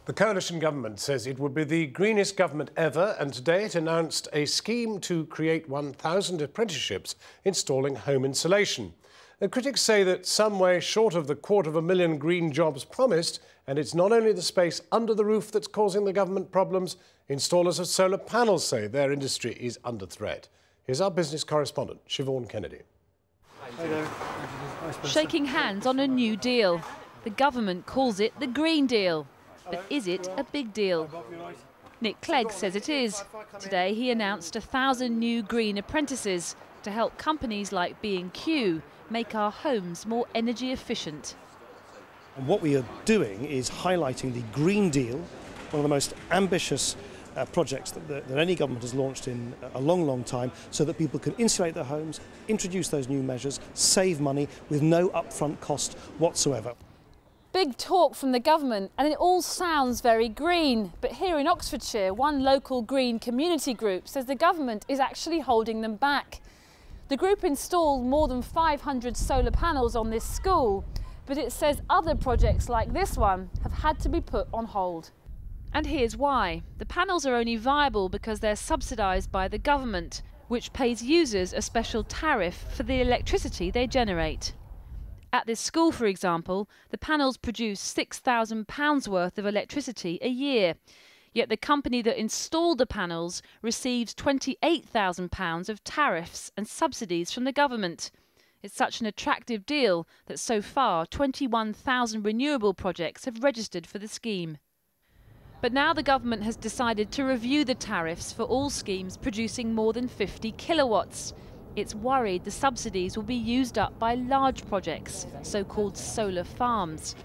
The coalition government says it would be the greenest government ever, and today it announced a scheme to create 1,000 apprenticeships installing home insulation. The critics say that some way short of the 250,000 green jobs promised, and it's not only the space under the roof that's causing the government problems. Installers of solar panels say their industry is under threat. Here's our business correspondent, Siobhan Kennedy. Hi there. Shaking hands on a new deal. The government calls it the Green Deal. But is it a big deal? Nick Clegg says it is. Today he announced 1,000 new green apprentices to help companies like B&Q make our homes more energy efficient. And what we are doing is highlighting the Green Deal, one of the most ambitious projects that any government has launched in a long, long time, so that people can insulate their homes, introduce those new measures, save money with no upfront cost whatsoever. Big talk from the government, and it all sounds very green. But here in Oxfordshire, one local green community group says the government is actually holding them back. The group installed more than 500 solar panels on this school, but it says other projects like this one have had to be put on hold. And here's why. The panels are only viable because they're subsidised by the government, which pays users a special tariff for the electricity they generate. At this school, for example, the panels produce £6,000 worth of electricity a year. Yet the company that installed the panels receives £28,000 of tariffs and subsidies from the government. It's such an attractive deal that so far 21,000 renewable projects have registered for the scheme. But now the government has decided to review the tariffs for all schemes producing more than 50 kilowatts. It's worried the subsidies will be used up by large projects, so-called solar farms.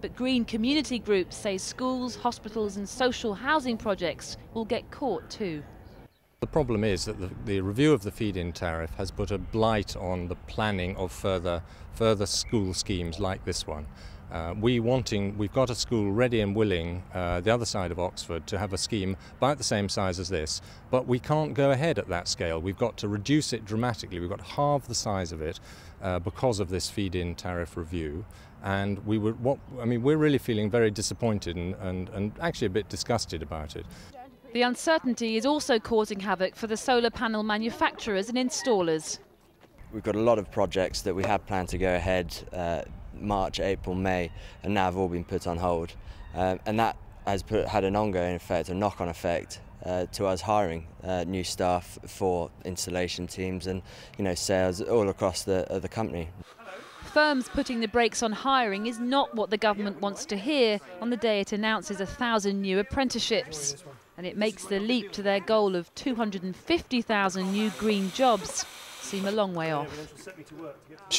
But green community groups say schools, hospitals and social housing projects will get caught too. The problem is that the review of the feed-in tariff has put a blight on the planning of further school schemes like this one. We've got a school ready and willing, the other side of Oxford, to have a scheme about the same size as this, but we can't go ahead at that scale. We've got to reduce it dramatically. We've got half the size of it because of this feed-in tariff review, and we're really feeling very disappointed and actually a bit disgusted about it. The uncertainty is also causing havoc for the solar panel manufacturers and installers. We've got a lot of projects that we had planned to go ahead March, April, May, and now have all been put on hold. And that has had an ongoing effect, a knock-on effect to us hiring new staff for installation teams and sales all across the company. Firms putting the brakes on hiring is not what the government wants to hear on the day it announces 1,000 new apprenticeships. And it makes the leap to their goal of 250,000 new green jobs seem a long way off.